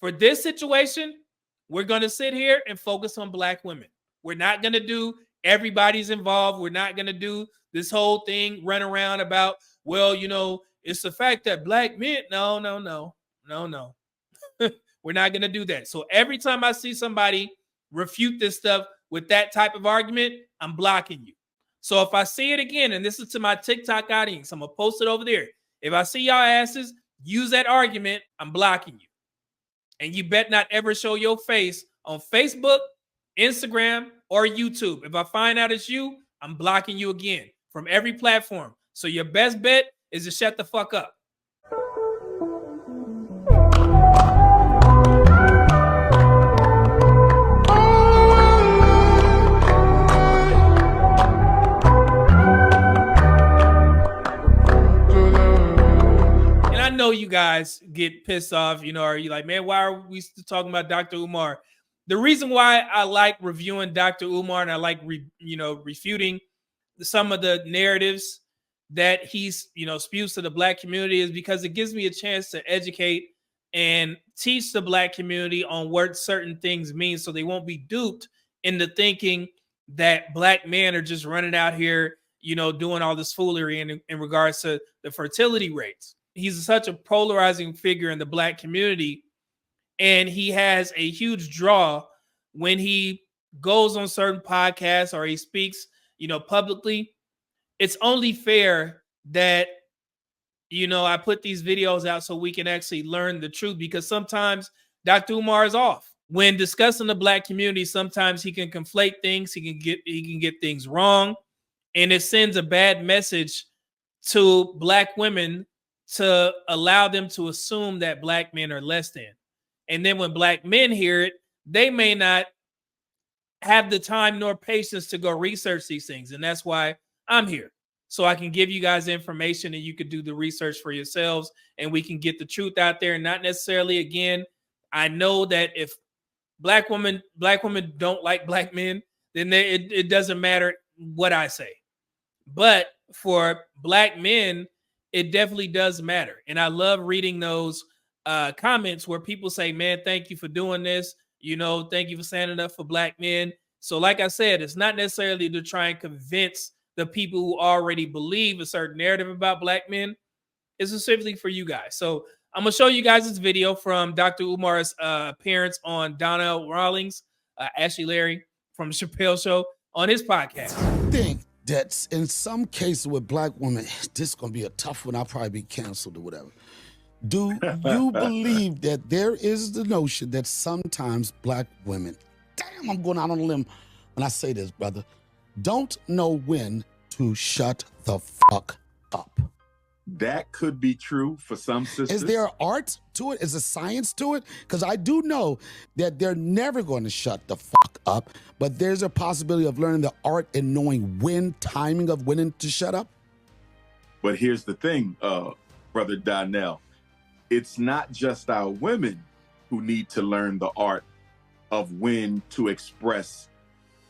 For this situation, we're going to sit here and focus on black women. We're not going to do everybody's involved. We're not going to do this whole thing run around about, well, it's the fact that black men. No. We're not going to do that. So every time I see somebody refute this stuff with that type of argument, I'm blocking you. So if I see it again, and this is to my TikTok audience, I'm going to post it over there. If I see y'all asses use that argument, I'm blocking you. And you bet not ever show your face on Facebook, Instagram, or YouTube. If I find out it's you, I'm blocking you again from every platform. So your best bet is to shut the fuck up. I know you guys get pissed off, are you like, man, why are we still talking about Dr. Umar? The reason why I like reviewing Dr. Umar and I like, refuting some of the narratives that he's, spews to the black community is because it gives me a chance to educate and teach the black community on what certain things mean so they won't be duped into thinking that black men are just running out here, doing all this foolery in regards to the fertility rates. He's such a polarizing figure in the black community, and he has a huge draw when he goes on certain podcasts or he speaks, publicly. It's only fair that, I put these videos out so we can actually learn the truth, because sometimes Dr. Umar is off. When discussing the black community, sometimes he can conflate things, he can get things wrong, and it sends a bad message to black women to allow them to assume that black men are less than. And then when black men hear it, they may not have the time nor patience to go research these things. And that's why I'm here. So I can give you guys information and you could do the research for yourselves and we can get the truth out there. And not necessarily, again, I know that if black women don't like black men, then it doesn't matter what I say. But for black men, it definitely does matter. And I love reading those comments where people say, man, thank you for doing this. Thank you for standing up for black men. So like I said, it's not necessarily to try and convince the people who already believe a certain narrative about black men. It's specifically for you guys. So I'm going to show you guys this video from Dr. Umar's appearance on Donnellrawlings, Ashley Larry from the Chappelle Show on his podcast. That's in some cases with black women, this is going to be a tough one. I'll probably be canceled or whatever. Do you believe that there is the notion that sometimes black women, damn, I'm going out on a limb when I say this, brother, don't know when to shut the fuck up? That could be true for some sisters. Is there art to it? Is there science to it? Because I do know that they're never going to shut the fuck up, but there's a possibility of learning the art and knowing timing of when to shut up. But here's the thing, Brother Donnell. It's not just our women who need to learn the art of when to express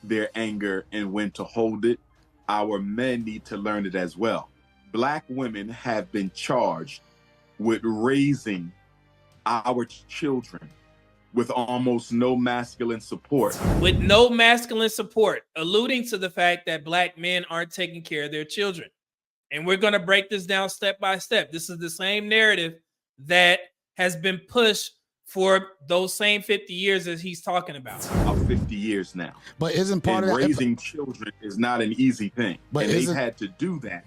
their anger and when to hold it. Our men need to learn it as well. Black women have been charged with raising our children with almost no masculine support. With no masculine support, alluding to the fact that black men aren't taking care of their children. And we're going to break this down step by step. This is the same narrative that has been pushed for those same 50 years as he's talking about. About 50 years now. But isn't part of that raising children is not an easy thing. But and they've had to do that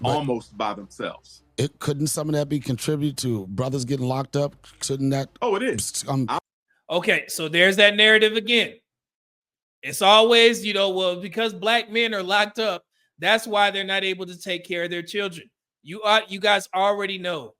almost by themselves. Couldn't some of that be contributed to brothers getting locked up? Shouldn't that? Oh, it is. Okay, so there's that narrative again. It's always, well, because black men are locked up, that's why they're not able to take care of their children. You guys already know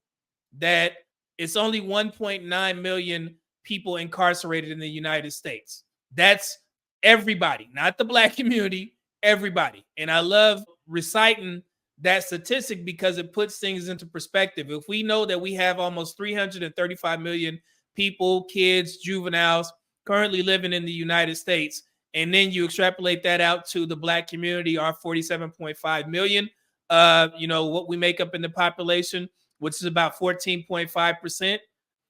that it's only 1.9 million people incarcerated in the United States. That's everybody, not the black community, everybody. And I love reciting that statistic because it puts things into perspective. If we know that we have almost 335 million people, kids, juveniles currently living in the United States, and then you extrapolate that out to the black community, our 47.5 million, what we make up in the population, which is about 14.5%.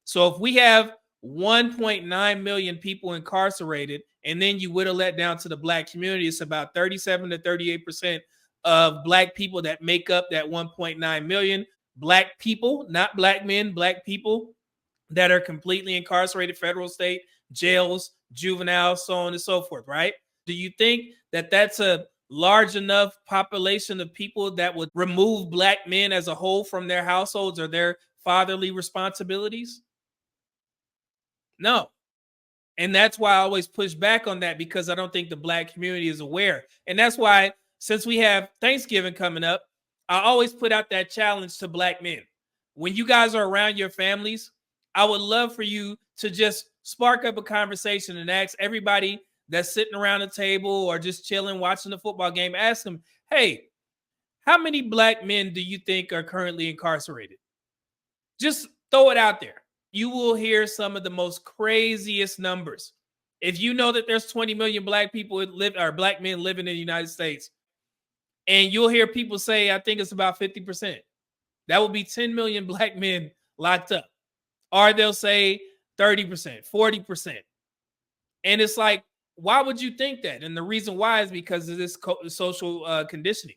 So if we have 1.9 million people incarcerated, and then you whittle that down to the black community, it's about 37 to 38% of black people that make up that 1.9 million. Black people, not black men, black people that are completely incarcerated, federal, state, jails, juveniles, so on and so forth, right? Do you think that that's a large enough population of people that would remove black men as a whole from their households or their fatherly responsibilities? No. And that's why I always push back on that, because I don't think the black community is aware. And that's why, since we have Thanksgiving coming up, I always put out that challenge to black men. When you guys are around your families, I would love for you to just spark up a conversation and ask everybody that's sitting around the table or just chilling, watching the football game, ask them, hey, how many black men do you think are currently incarcerated? Just throw it out there. You will hear some of the most craziest numbers. If you know that there's 20 million black people or black men living in the United States, and you'll hear people say, I think it's about 50%. That will be 10 million black men locked up. Or they'll say 30%, 40%. And it's like, why would you think that? And the reason why is because of this social conditioning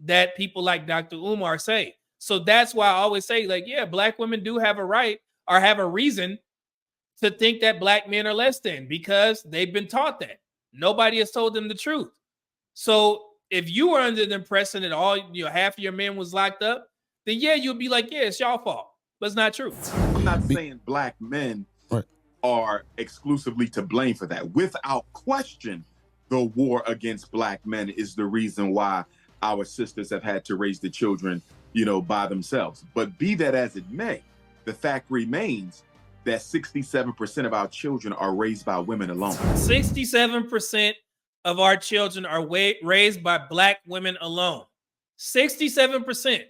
that people like Dr. Umar say. So that's why I always say, like, yeah, black women do have a right or have a reason to think that black men are less than, because they've been taught that. Nobody has told them the truth. So if you were under the impression that half of your men was locked up, then yeah, you'll be like, yeah, it's y'all fault. But it's not true. I'm not saying black men are exclusively to blame for that. Without question, the war against black men is the reason why our sisters have had to raise the children, by themselves. But be that as it may, the fact remains that 67% of our children are raised by women alone. 67% of our children are raised by black women alone. 67%.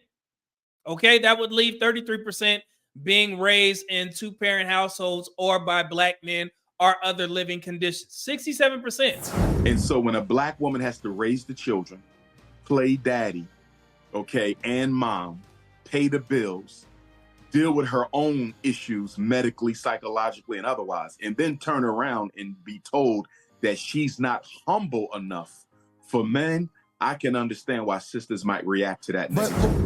Okay, that would leave 33% being raised in two-parent households or by black men or other living conditions. 67%. And so when a black woman has to raise the children, play daddy, and mom, pay the bills, deal with her own issues medically, psychologically, and otherwise, and then turn around and be told that she's not humble enough for men, I can understand why sisters might react to that.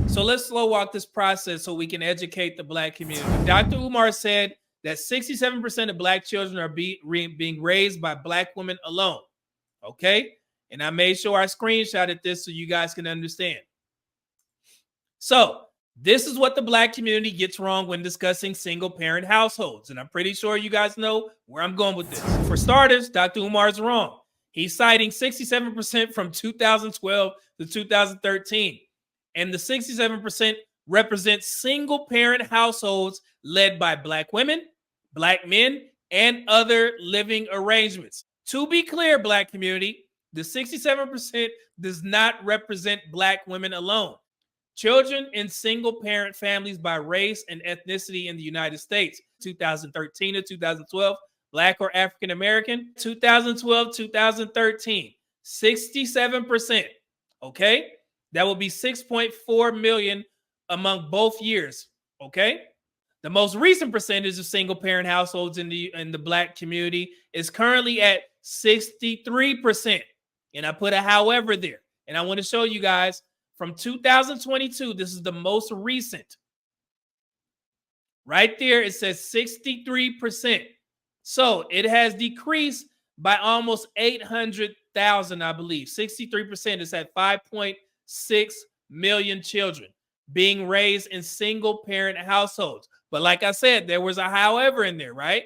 So let's slow walk this process so we can educate the black community. Dr. Umar said that 67% of black children are being raised by black women alone. Okay? And I made sure I screenshotted this so you guys can understand. So this is what the black community gets wrong when discussing single-parent households. And I'm pretty sure you guys know where I'm going with this. For starters, Dr. Umar is wrong. He's citing 67% from 2012 to 2013. And the 67% represents single-parent households led by black women, black men, and other living arrangements. To be clear, black community, the 67% does not represent black women alone. Children in single-parent families by race and ethnicity in the United States, 2013 to 2012, Black or African American, 2012, 2013, 67%. Okay, that will be 6.4 million among both years. Okay, the most recent percentage of single-parent households in the black community is currently at 63%. And I put a however there. And I want to show you guys from 2022, this is the most recent. Right there, it says 63%. So it has decreased by almost 800,000, I believe. 63% is at 5.6 million children being raised in single-parent households. But like I said, there was a however in there, right?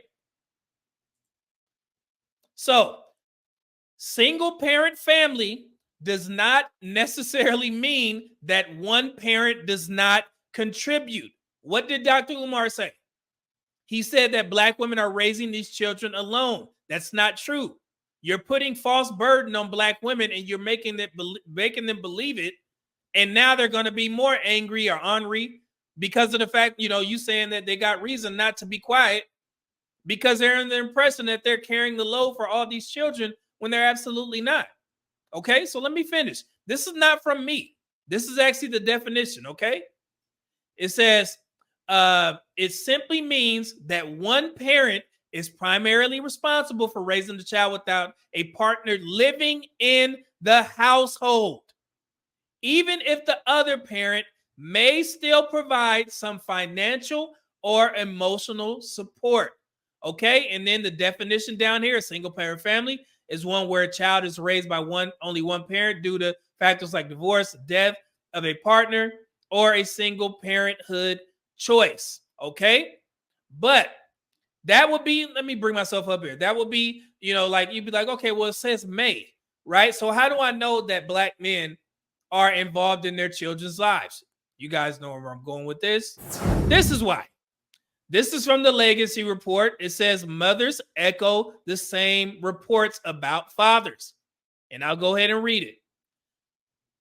So single-parent family does not necessarily mean that one parent does not contribute. What did Dr. Umar say? He said that black women are raising these children alone. That's not true. You're putting false burden on black women and you're making them believe it. And now they're going to be more angry or ornery because of the fact, you saying that they got reason not to be quiet because they're under the impression that they're carrying the load for all these children when they're absolutely not. Okay, so let me finish. This is not from me. This is actually the definition, okay? It says, it simply means that one parent is primarily responsible for raising the child without a partner living in the household, even if the other parent may still provide some financial or emotional support. Okay, and then the definition down here, a single parent family is one where a child is raised by only one parent due to factors like divorce, death of a partner, or a single parenthood choice. Okay, but that would be, let me bring myself up here. That would be, like you'd be like, okay, well, it says may, right? So how do I know that Black men are involved in their children's lives? You guys know where I'm going with this. This is why. This is from the Legacy Report. It says mothers echo the same reports about fathers. And I'll go ahead and read it.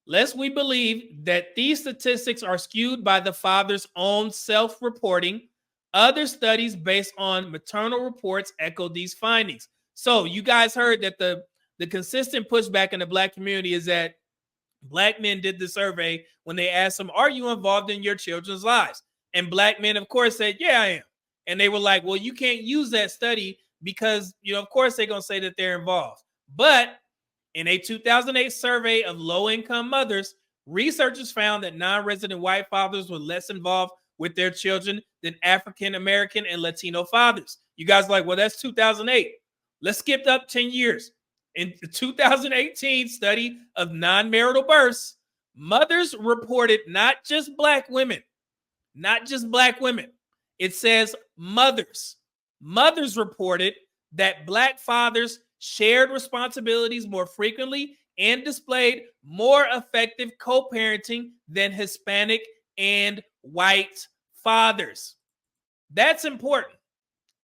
Lest we believe that these statistics are skewed by the father's own self-reporting, other studies based on maternal reports echo these findings. So you guys heard that the consistent pushback in the Black community is that Black men did the survey when they asked them, are you involved in your children's lives? And Black men, of course, said, yeah, I am. And they were like, well, you can't use that study because, of course, they're going to say that they're involved. But in a 2008 survey of low-income mothers, researchers found that non-resident white fathers were less involved with their children than African-American and Latino fathers. You guys are like, well, that's 2008. Let's skip up 10 years. In the 2018 study of non-marital births, mothers reported not just Black women. It says mothers. Mothers reported that Black fathers shared responsibilities more frequently and displayed more effective co-parenting than Hispanic and white fathers. That's important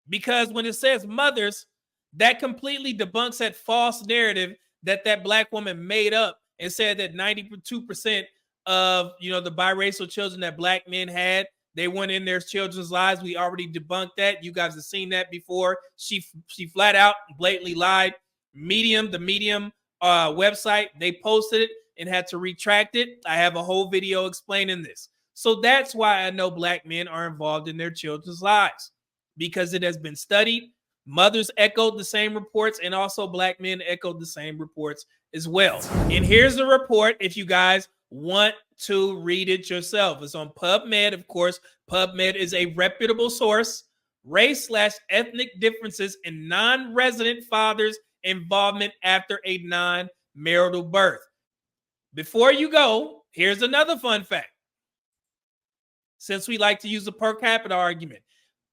because when it says mothers, that completely debunks that false narrative that Black woman made up and said that 92% of the biracial children that Black men had, they weren't in their children's lives. We already debunked that. You guys have seen that before. She flat out blatantly lied. The Medium website, they posted it and had to retract it. I have a whole video explaining this. So that's why I know Black men are involved in their children's lives, because it has been studied. Mothers echoed the same reports, and also Black men echoed the same reports as well. And here's the report if you guys want to read it yourself. It's on PubMed. Of course, PubMed is a reputable source. Race/ethnic differences in non-resident fathers' involvement after a non-marital birth. Before you go, here's another fun fact. Since we like to use the per capita argument,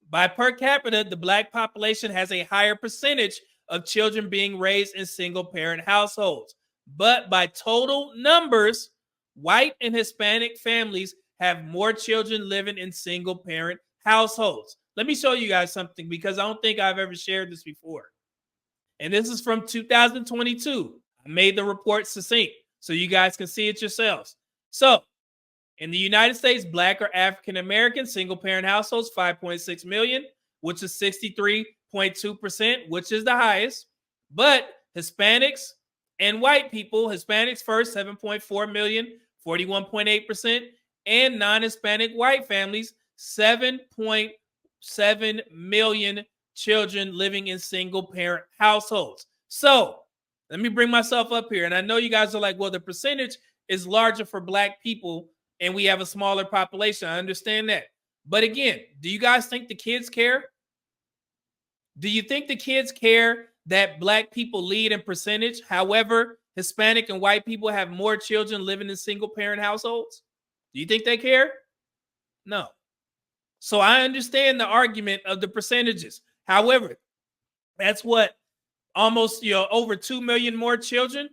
by per capita, the Black population has a higher percentage of children being raised in single-parent households. But by total numbers, white and Hispanic families have more children living in single-parent households. Let me show you guys something because I don't think I've ever shared this before. And this is from 2022. I made the report succinct so you guys can see it yourselves. So, in the United States, Black or African-American single-parent households, 5.6 million, which is 63.2%, which is the highest. But Hispanics and white people, Hispanics first, 7.4 million, 41.8%, and non-Hispanic white families, 7.7 million children living in single-parent households. So, let me bring myself up here. And I know you guys are like, well, the percentage is larger for Black people, and we have a smaller population. I understand that. But again, do you guys think the kids care? Do you think the kids care that Black people lead in percentage? However, Hispanic and white people have more children living in single-parent households? Do you think they care? No. So I understand the argument of the percentages. However, that's what almost over 2 million more children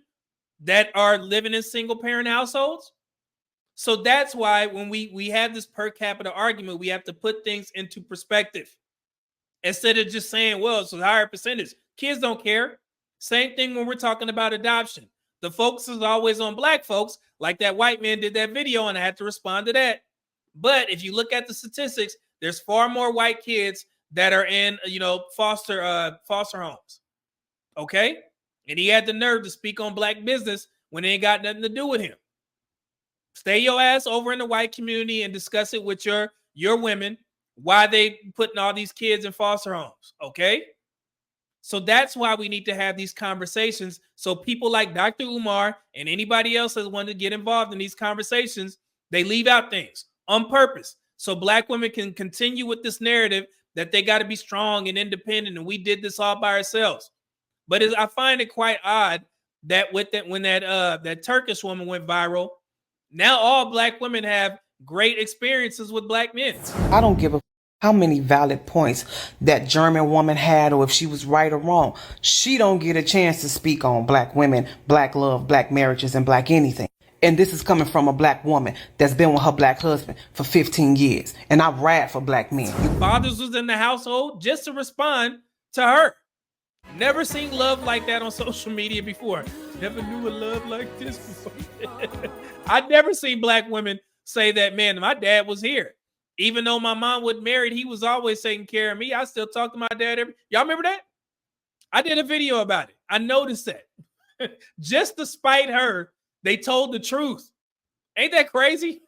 that are living in single-parent households. So that's why when we have this per capita argument, we have to put things into perspective. Instead of just saying, well, it's a higher percentage. Kids don't care. Same thing when we're talking about adoption. The focus is always on Black folks, like that white man did that video, and I had to respond to that. But if you look at the statistics, there's far more white kids that are in, foster homes. Okay? And he had the nerve to speak on Black business when it ain't got nothing to do with him. Stay your ass over in the white community and discuss it with your women, why they putting all these kids in foster homes, okay? So that's why we need to have these conversations. So people like Dr. Umar and anybody else that want to get involved in these conversations, they leave out things on purpose. So Black women can continue with this narrative that they got to be strong and independent, and we did this all by ourselves. But I find it quite odd that when that Turkish woman went viral, now all Black women have great experiences with Black men. I don't give a how many valid points that German woman had, or if she was right or wrong. She don't get a chance to speak on Black women, Black love, Black marriages, and Black anything. And this is coming from a Black woman that's been with her Black husband for 15 years. And I ride for Black men. Fathers was in the household just to respond to her. Never seen love like that on social media before. Never knew a love like this before. I'd never seen Black women say that, man, my dad was here. Even though my mom was married, he was always taking care of me. I still talk to my dad y'all remember that? I did a video about it. I noticed that. Just despite her, they told the truth. Ain't that crazy?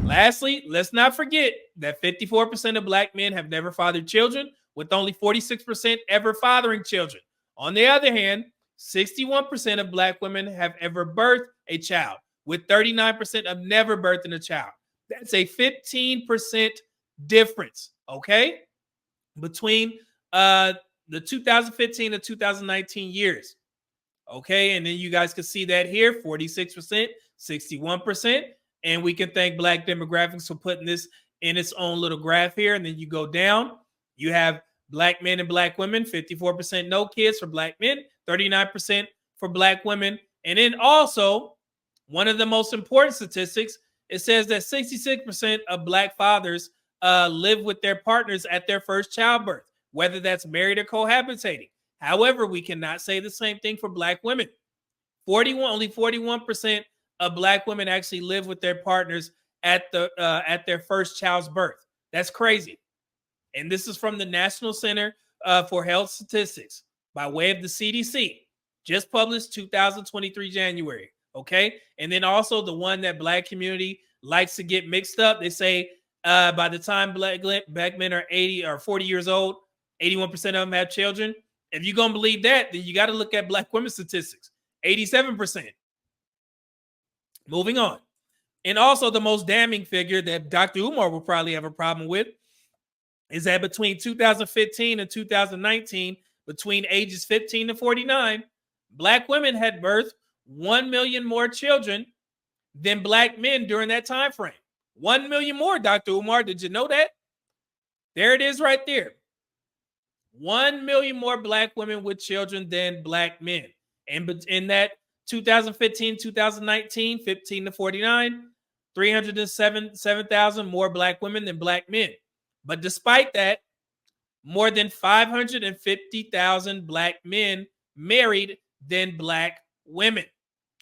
Lastly, let's not forget that 54% of Black men have never fathered children, with only 46% ever fathering children. On the other hand, 61% of Black women have ever birthed a child, with 39% of never birthing a child. That's a 15% difference, okay, between the 2015 and 2019 years. Okay, and then you guys can see that here, 46%, 61%. And we can thank Black Demographics for putting this in its own little graph here. And then you go down, you have Black men and Black women, 54% no kids for Black men, 39% for Black women. And then also, one of the most important statistics, it says that 66% of Black fathers live with their partners at their first childbirth, whether that's married or cohabitating. However, we cannot say the same thing for Black women. Only 41% of Black women actually live with their partners at their first child's birth. That's crazy. And this is from the National Center for Health Statistics by way of the CDC, just published 2023 January. Okay. And then also the one that Black community likes to get mixed up. They say by the time Black men are 80 or 40 years old, 81% of them have children. If you're going to believe that, then you got to look at Black women statistics, 87%. Moving on. And also the most damning figure that Dr. Umar will probably have a problem with is that between 2015 and 2019, between ages 15 to 49, Black women had birthed 1 million more children than Black men during that time frame. 1 million more, Dr. Umar. Did you know that? There it is right there. 1 million more Black women with children than Black men. And in that 2015, 2019, 15 to 49, 307,000 more Black women than Black men. But despite that, more than 550,000 Black men married than Black women.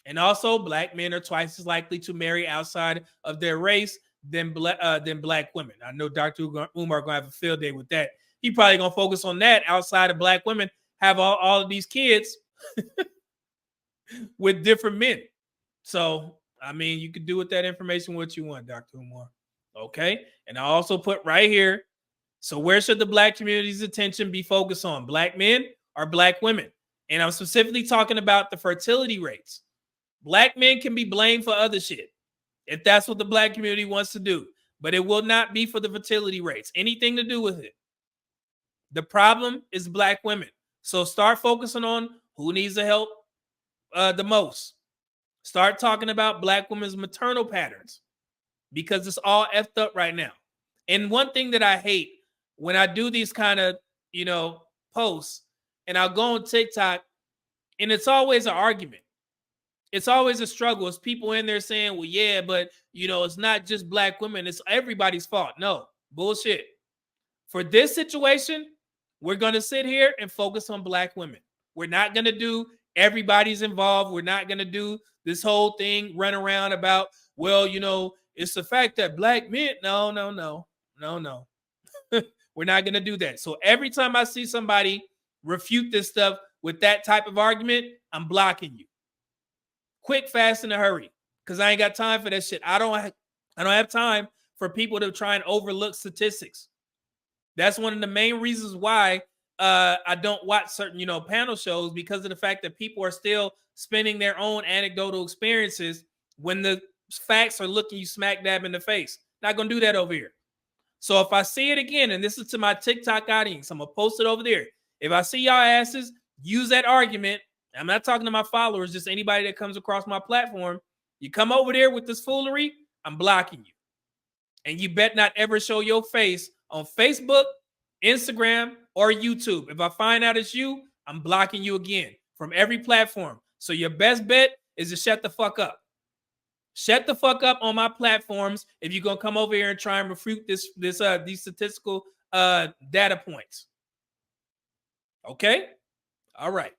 And also, Black men are twice as likely to marry outside of their race than Black women. I know Dr. Umar going to have a field day with that. He probably going to focus on that. Outside of Black women have all of these kids with different men. So, I mean, you could do with that information what you want, Dr. Umar. Okay? And I also put right here, so where should the Black community's attention be focused on? Black men or Black women? And I'm specifically talking about the fertility rates. Black men can be blamed for other shit if that's what the Black community wants to do, but it will not be for the fertility rates, anything to do with it. The problem is Black women. So start focusing on who needs the help the most. Start talking about Black women's maternal patterns because it's all effed up right now. And one thing that I hate when I do these kind of, posts and I'll go on TikTok and it's always an argument. It's always a struggle. It's people in there saying, well, yeah, but, it's not just Black women. It's everybody's fault. No, bullshit. For this situation, we're going to sit here and focus on Black women. We're not going to do everybody's involved. We're not going to do this whole thing, run around about, well, it's the fact that Black men. No. We're not going to do that. So every time I see somebody refute this stuff with that type of argument, I'm blocking you. Quick, fast, in a hurry, because I ain't got time for that shit. I don't have time for people to try and overlook statistics. That's one of the main reasons why I don't watch certain, you know, panel shows because of the fact that people are still spinning their own anecdotal experiences when the facts are looking you smack dab in the face. Not gonna do that over here. So if I see it again, and this is to my TikTok audience, I'm gonna post it over there. If I see y'all asses use that argument, I'm not talking to my followers, just anybody that comes across my platform. You come over there with this foolery, I'm blocking you. And you bet not ever show your face on Facebook, Instagram, or YouTube. If I find out it's you, I'm blocking you again from every platform. So your best bet is to shut the fuck up. Shut the fuck up on my platforms if you're gonna come over here and try and refute these statistical data points. Okay? All right.